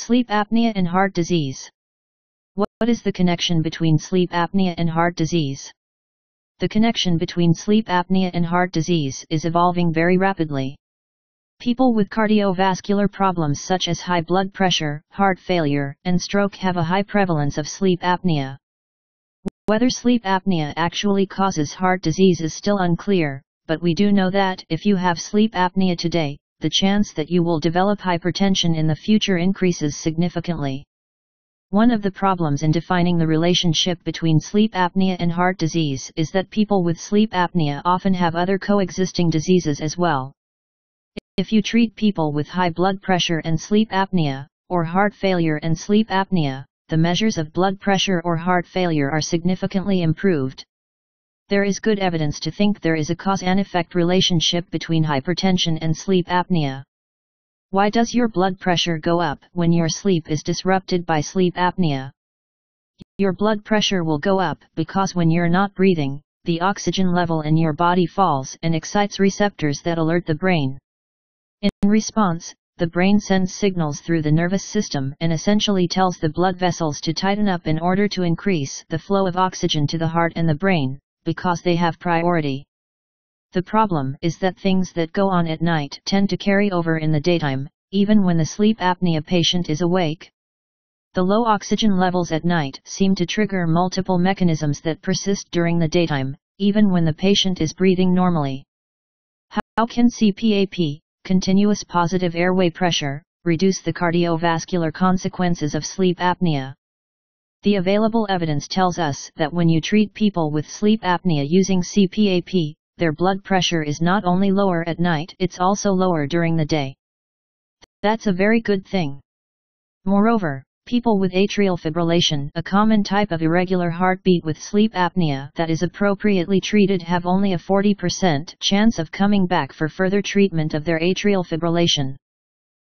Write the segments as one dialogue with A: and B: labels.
A: Sleep apnea and heart disease. What is the connection between sleep apnea and heart disease? The connection between sleep apnea and heart disease is evolving very rapidly. People with cardiovascular problems such as high blood pressure, heart failure, and stroke have a high prevalence of sleep apnea. Whether sleep apnea actually causes heart disease is still unclear, but we do know that if you have sleep apnea today, the chance that you will develop hypertension in the future increases significantly. One of the problems in defining the relationship between sleep apnea and heart disease is that people with sleep apnea often have other coexisting diseases as well. If you treat people with high blood pressure and sleep apnea, or heart failure and sleep apnea, the measures of blood pressure or heart failure are significantly improved. There is good evidence to think there is a cause and effect relationship between hypertension and sleep apnea. Why does your blood pressure go up when your sleep is disrupted by sleep apnea? Your blood pressure will go up because when you're not breathing, the oxygen level in your body falls and excites receptors that alert the brain. In response, the brain sends signals through the nervous system and essentially tells the blood vessels to tighten up in order to increase the flow of oxygen to the heart and the brain, because they have priority. The problem is that things that go on at night tend to carry over in the daytime, even when the sleep apnea patient is awake. The low oxygen levels at night seem to trigger multiple mechanisms that persist during the daytime, even when the patient is breathing normally. How can CPAP, continuous positive airway pressure, reduce the cardiovascular consequences of sleep apnea? The available evidence tells us that when you treat people with sleep apnea using CPAP, their blood pressure is not only lower at night, it's also lower during the day. That's a very good thing. Moreover, people with atrial fibrillation, a common type of irregular heartbeat with sleep apnea that is appropriately treated, have only a 40% chance of coming back for further treatment of their atrial fibrillation.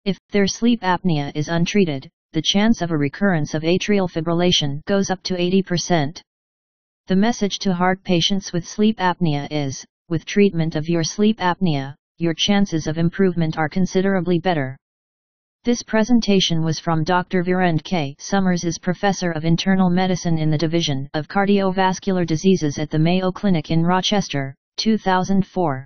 A: If their sleep apnea is untreated, the chance of a recurrence of atrial fibrillation goes up to 80%. The message to heart patients with sleep apnea is, with treatment of your sleep apnea, your chances of improvement are considerably better. This presentation was from Dr. Virend K. Summers, is Professor of Internal Medicine in the Division of Cardiovascular Diseases at the Mayo Clinic in Rochester, 2004.